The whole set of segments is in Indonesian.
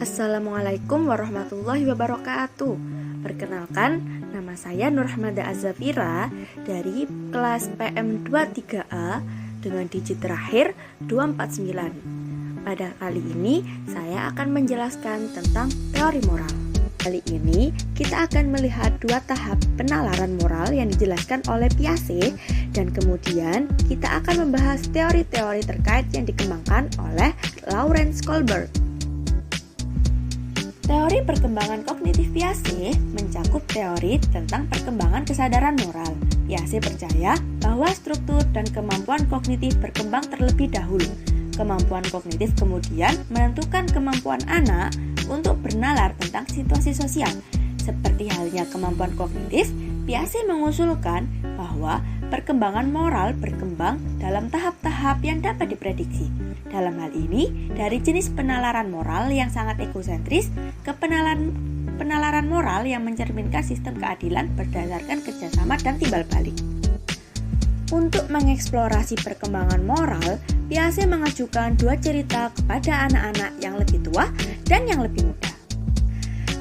Assalamualaikum warahmatullahi wabarakatuh. Perkenalkan, nama saya Nurhmada Azafira dari kelas PM 23A dengan digit terakhir 249. Pada kali ini, saya akan menjelaskan tentang teori moral. Kali ini, kita akan melihat dua tahap penalaran moral yang dijelaskan oleh Piaget, dan kemudian kita akan membahas teori-teori terkait yang dikembangkan oleh Lawrence Kohlberg. Teori perkembangan kognitif Piaget mencakup teori tentang perkembangan kesadaran moral. Piaget percaya bahwa struktur dan kemampuan kognitif berkembang terlebih dahulu. Kemampuan kognitif kemudian menentukan kemampuan anak untuk bernalar tentang situasi sosial. Seperti halnya kemampuan kognitif, Piaget mengusulkan bahwa perkembangan moral berkembang dalam tahap-tahap yang dapat diprediksi. Dalam hal ini, dari jenis penalaran moral yang sangat egosentris ke penalaran moral yang mencerminkan sistem keadilan berdasarkan kerjasama dan timbal balik. Untuk mengeksplorasi perkembangan moral, Piaget mengajukan dua cerita kepada anak-anak yang lebih tua dan yang lebih muda.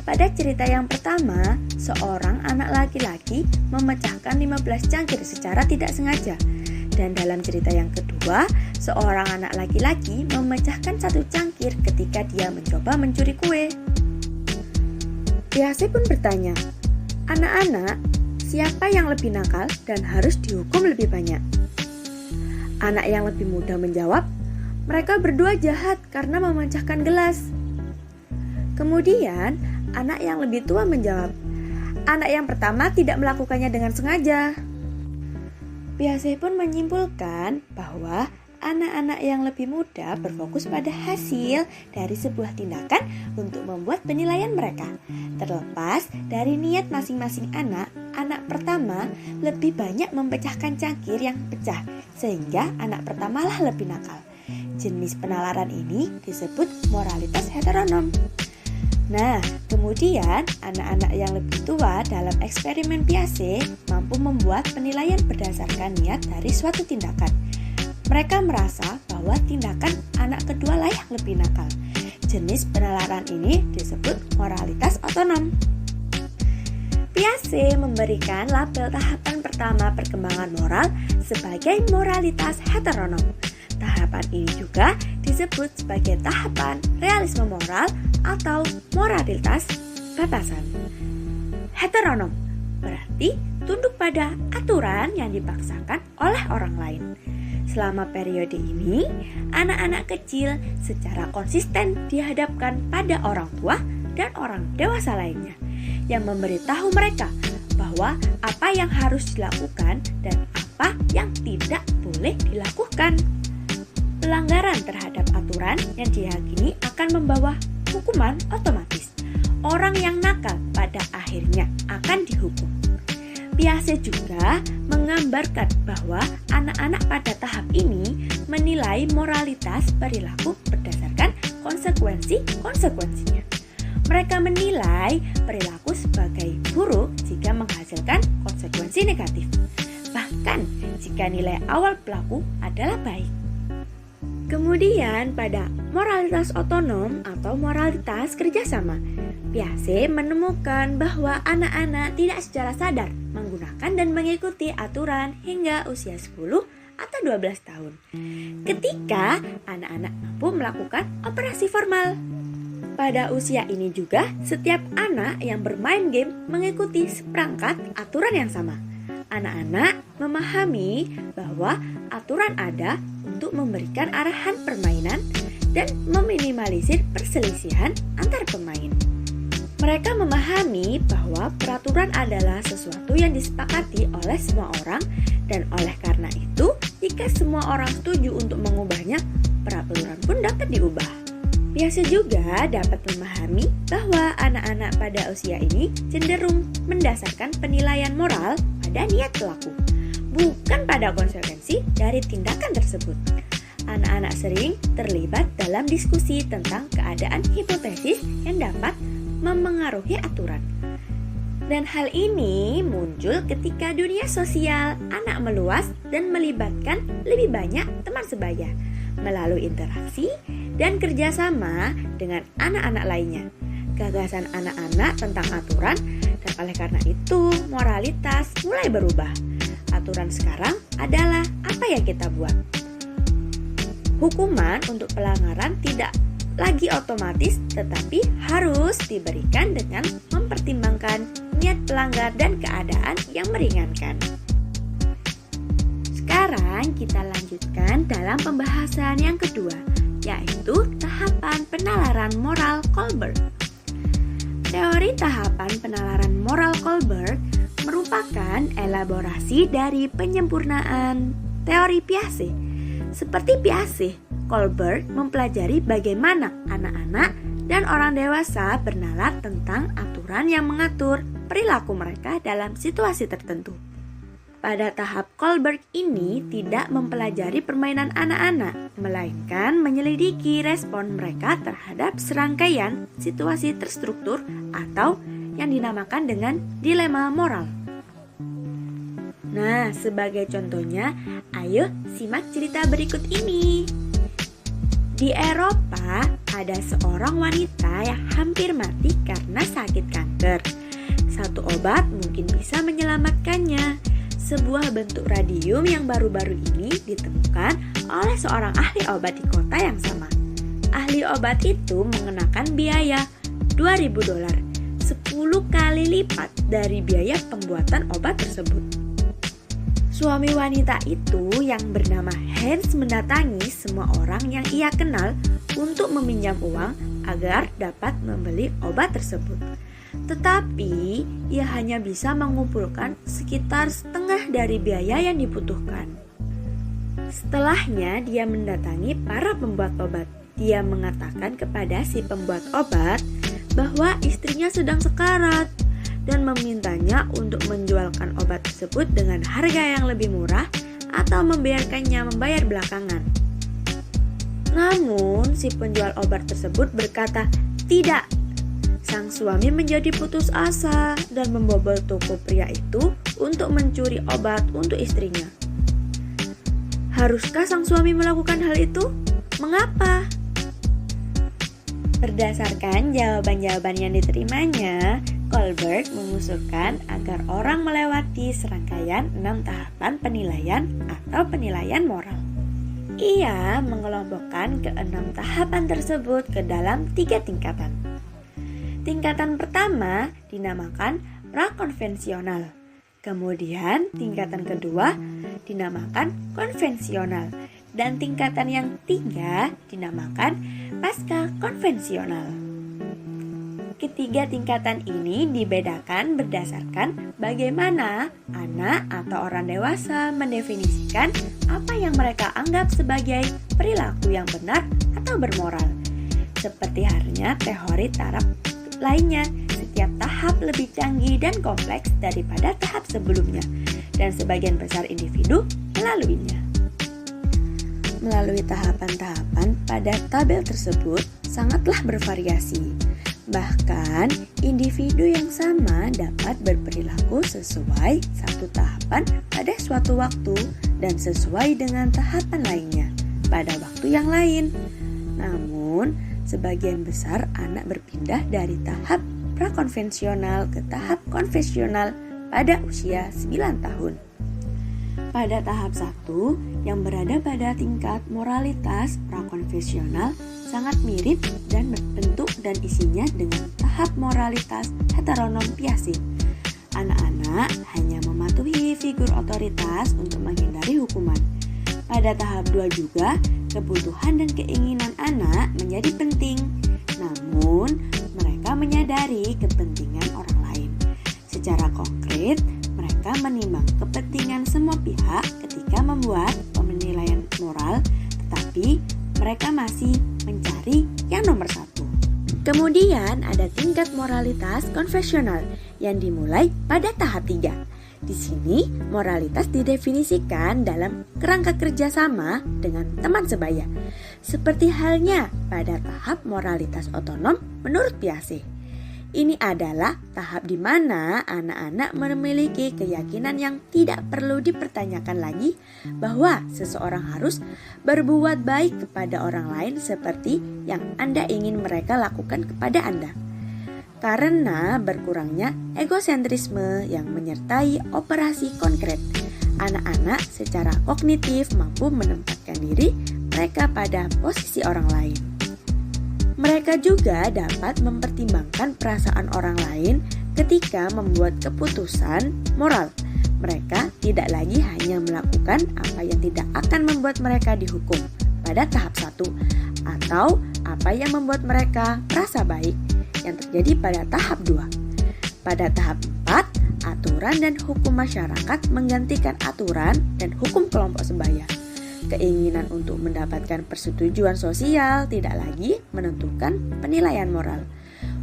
Pada cerita yang pertama, seorang anak laki-laki memecahkan 15 cangkir secara tidak sengaja. Dan dalam cerita yang kedua, seorang anak laki-laki memecahkan satu cangkir ketika dia mencoba mencuri kue. Piaget pun bertanya, "Anak-anak, siapa yang lebih nakal dan harus dihukum lebih banyak?" Anak yang lebih muda menjawab, "Mereka berdua jahat karena memecahkan gelas." Kemudian, anak yang lebih tua menjawab, "Anak yang pertama tidak melakukannya dengan sengaja." Piaget pun menyimpulkan bahwa anak-anak yang lebih muda berfokus pada hasil dari sebuah tindakan untuk membuat penilaian mereka. Terlepas dari niat masing-masing anak pertama lebih banyak memecahkan cangkir yang pecah, sehingga anak pertamalah lebih nakal. Jenis penalaran ini disebut moralitas heteronom. Nah, kemudian anak-anak yang lebih tua dalam eksperimen Piaget mampu membuat penilaian berdasarkan niat dari suatu tindakan. Mereka merasa bahwa tindakan anak kedua lah yang lebih nakal. Jenis penalaran ini disebut moralitas otonom. Piaget memberikan label tahapan pertama perkembangan moral sebagai moralitas heteronom. Tahapan ini juga disebut sebagai tahapan realisme moral atau moralitas batasan. Heteronom berarti tunduk pada aturan yang dipaksakan oleh orang lain. Selama periode ini, anak-anak kecil secara konsisten dihadapkan pada orang tua dan orang dewasa lainnya yang memberitahu mereka bahwa apa yang harus dilakukan dan apa yang tidak boleh dilakukan. Pelanggaran terhadap aturan yang diyakini akan membawa hukuman otomatis. Orang yang nakal pada akhirnya akan dihukum. Piaget juga menggambarkan bahwa anak-anak pada tahap ini menilai moralitas perilaku berdasarkan konsekuensinya. Mereka menilai perilaku sebagai buruk jika menghasilkan konsekuensi negatif, bahkan jika nilai awal pelaku adalah baik. Kemudian pada moralitas otonom atau moralitas kerjasama, Piaget menemukan bahwa anak-anak tidak secara sadar menggunakan dan mengikuti aturan hingga usia 10 atau 12 tahun. Ketika anak-anak mampu melakukan operasi formal. Pada usia ini juga, setiap anak yang bermain game mengikuti seperangkat aturan yang sama. Anak-anak memahami bahwa aturan ada untuk memberikan arahan permainan dan meminimalisir perselisihan antar pemain. Mereka memahami bahwa peraturan adalah sesuatu yang disepakati oleh semua orang, dan oleh karena itu, jika semua orang setuju untuk mengubahnya, peraturan pun dapat diubah. Piaget juga dapat memahami bahwa anak-anak pada usia ini cenderung mendasarkan penilaian moral pada niat pelaku, bukan pada konsekuensi dari tindakan tersebut. Anak-anak sering terlibat dalam diskusi tentang keadaan hipotesis yang dapat memengaruhi aturan. Dan hal ini muncul ketika dunia sosial anak meluas dan melibatkan lebih banyak teman sebaya. Melalui interaksi, dan kerjasama dengan anak-anak lainnya. Gagasan anak-anak tentang aturan, dan oleh karena itu moralitas mulai berubah. Aturan sekarang adalah apa yang kita buat. Hukuman untuk pelanggaran tidak lagi otomatis, tetapi harus diberikan dengan mempertimbangkan niat pelanggar dan keadaan yang meringankan. Sekarang kita lanjutkan dalam pembahasan yang kedua, yaitu tahapan penalaran moral Kohlberg. Teori tahapan penalaran moral Kohlberg merupakan elaborasi dari penyempurnaan teori Piaget. Seperti Piaget, Kohlberg mempelajari bagaimana anak-anak dan orang dewasa bernalar tentang aturan yang mengatur perilaku mereka dalam situasi tertentu. Pada tahap Kohlberg ini tidak mempelajari permainan anak-anak, melainkan menyelidiki respon mereka terhadap serangkaian situasi terstruktur atau yang dinamakan dengan dilema moral. Nah, sebagai contohnya, ayo simak cerita berikut ini. Di Eropa, ada seorang wanita yang hampir mati karena sakit kanker. Satu obat mungkin bisa menyelamatkannya. Sebuah bentuk radium yang baru-baru ini ditemukan oleh seorang ahli obat di kota yang sama. Ahli obat itu mengenakan biaya $2.000, 10 kali lipat dari biaya pembuatan obat tersebut. Suami wanita itu yang bernama Hans mendatangi semua orang yang ia kenal untuk meminjam uang agar dapat membeli obat tersebut. Tetapi ia hanya bisa mengumpulkan sekitar setengah dari biaya yang dibutuhkan. Setelahnya dia mendatangi para pembuat obat. Dia mengatakan kepada si pembuat obat bahwa istrinya sedang sekarat dan memintanya untuk menjualkan obat tersebut dengan harga yang lebih murah atau membiarkannya membayar belakangan. Namun si penjual obat tersebut berkata tidak. Sang suami menjadi putus asa dan membobol toko pria itu untuk mencuri obat untuk istrinya. Haruskah sang suami melakukan hal itu? Mengapa? Berdasarkan jawaban-jawaban yang diterimanya, Kohlberg mengusulkan agar orang melewati serangkaian 6 tahapan penilaian atau penilaian moral. Ia mengelompokkan ke-6 tahapan tersebut ke dalam 3 tingkatan. Tingkatan pertama dinamakan prakonvensional. Kemudian tingkatan kedua dinamakan konvensional. Dan tingkatan yang ketiga dinamakan pasca konvensional. Ketiga tingkatan ini dibedakan berdasarkan bagaimana anak atau orang dewasa mendefinisikan apa yang mereka anggap sebagai perilaku yang benar atau bermoral. Seperti halnya teori taraf lainnya, setiap tahap lebih canggih dan kompleks daripada tahap sebelumnya, dan sebagian besar individu melaluinya. Melalui tahapan-tahapan pada tabel tersebut sangatlah bervariasi. Bahkan, individu yang sama dapat berperilaku sesuai satu tahapan pada suatu waktu dan sesuai dengan tahapan lainnya pada waktu yang lain. Namun, sebagian besar anak berpindah dari tahap prakonvensional ke tahap konvensional pada usia 9 tahun. Pada tahap 1 yang berada pada tingkat moralitas prakonvensional sangat mirip dan berbentuk dan isinya dengan tahap moralitas heteronom Piaget. Anak-anak hanya mematuhi figur otoritas untuk menghindari hukuman. Pada tahap 2 juga, kebutuhan dan keinginan anak menjadi penting. Namun, mereka menyadari kepentingan orang lain. Secara konkret, mereka menimbang kepentingan semua pihak ketika membuat penilaian moral, tetapi mereka masih mencari yang nomor 1. Kemudian ada tingkat moralitas konvensional yang dimulai pada tahap 3. Di sini, moralitas didefinisikan dalam kerangka kerjasama dengan teman sebaya. Seperti halnya pada tahap moralitas otonom menurut Piaget. Ini adalah tahap di mana anak-anak memiliki keyakinan yang tidak perlu dipertanyakan lagi bahwa seseorang harus berbuat baik kepada orang lain seperti yang Anda ingin mereka lakukan kepada Anda. Karena berkurangnya egosentrisme yang menyertai operasi konkret, anak-anak secara kognitif mampu menempatkan diri mereka pada posisi orang lain. Mereka juga dapat mempertimbangkan perasaan orang lain ketika membuat keputusan moral. Mereka tidak lagi hanya melakukan apa yang tidak akan membuat mereka dihukum pada tahap 1 atau apa yang membuat mereka merasa baik yang terjadi pada tahap 2. Pada tahap 4, aturan dan hukum masyarakat menggantikan aturan dan hukum kelompok sebaya. Keinginan untuk mendapatkan persetujuan sosial tidak lagi menentukan penilaian moral.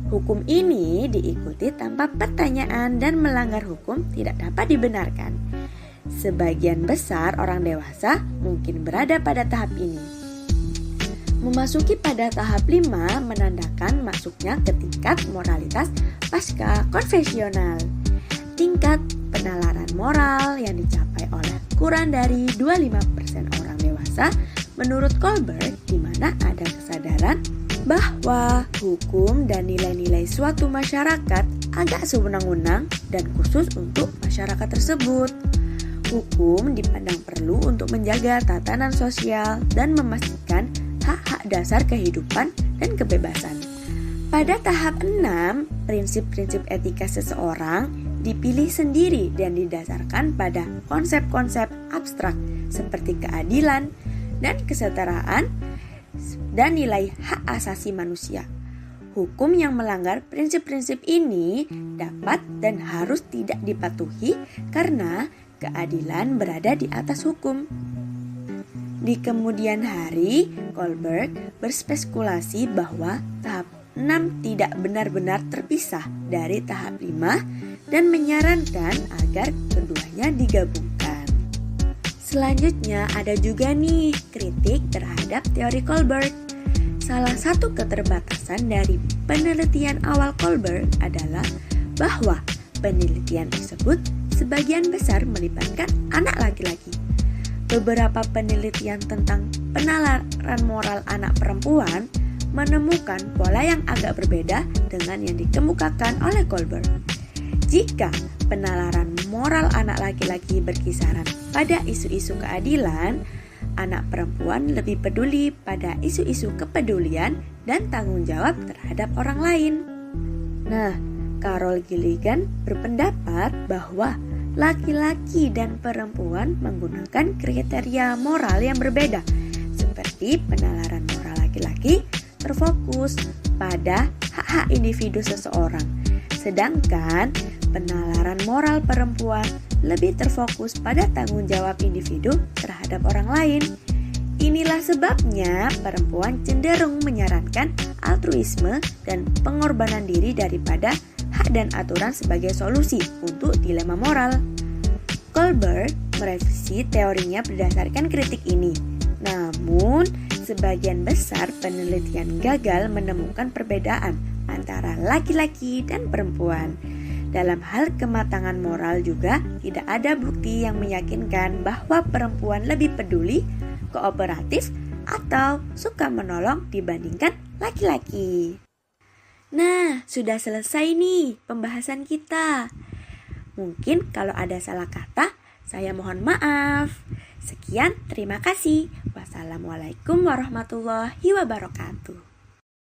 Hukum ini diikuti tanpa pertanyaan dan melanggar hukum tidak dapat dibenarkan. Sebagian besar orang dewasa mungkin berada pada tahap ini. Memasuki pada tahap 5 menandakan masuknya ke tingkat moralitas pasca konvensional. Tingkat penalaran moral yang dicapai oleh kurang dari 25% orang dewasa menurut Kohlberg, di mana ada kesadaran bahwa hukum dan nilai-nilai suatu masyarakat agak sewenang-wenang dan khusus untuk masyarakat tersebut. Hukum dipandang perlu untuk menjaga tatanan sosial dan memastikan hak-hak dasar kehidupan dan kebebasan. Pada tahap 6, prinsip-prinsip etika seseorang dipilih sendiri dan didasarkan pada konsep-konsep abstrak seperti keadilan dan kesetaraan dan nilai hak asasi manusia. Hukum yang melanggar prinsip-prinsip ini dapat dan harus tidak dipatuhi karena keadilan berada di atas hukum. Di kemudian hari, Kohlberg berspekulasi bahwa tahap 6 tidak benar-benar terpisah dari tahap 5 dan menyarankan agar keduanya digabungkan. Selanjutnya ada juga nih kritik terhadap teori Kohlberg. Salah satu keterbatasan dari penelitian awal Kohlberg adalah bahwa penelitian tersebut sebagian besar melibatkan anak laki-laki. Beberapa penelitian tentang penalaran moral anak perempuan menemukan pola yang agak berbeda dengan yang dikemukakan oleh Kohlberg. Jika penalaran moral anak laki-laki berkisaran pada isu-isu keadilan, anak perempuan lebih peduli pada isu-isu kepedulian dan tanggung jawab terhadap orang lain. Nah, Carol Gilligan berpendapat bahwa laki-laki dan perempuan menggunakan kriteria moral yang berbeda, seperti penalaran moral laki-laki terfokus pada hak-hak individu seseorang, sedangkan penalaran moral perempuan lebih terfokus pada tanggung jawab individu terhadap orang lain. Inilah sebabnya perempuan cenderung menyarankan altruisme dan pengorbanan diri daripada hak dan aturan sebagai solusi untuk dilema moral. Kohlberg merevisi teorinya berdasarkan kritik ini. Namun, sebagian besar penelitian gagal menemukan perbedaan antara laki-laki dan perempuan. Dalam hal kematangan moral juga tidak ada bukti yang meyakinkan bahwa perempuan lebih peduli, kooperatif, atau suka menolong dibandingkan laki-laki. Nah, sudah selesai nih pembahasan kita. Mungkin kalau ada salah kata, saya mohon maaf. Sekian, terima kasih. Wassalamualaikum warahmatullahi wabarakatuh.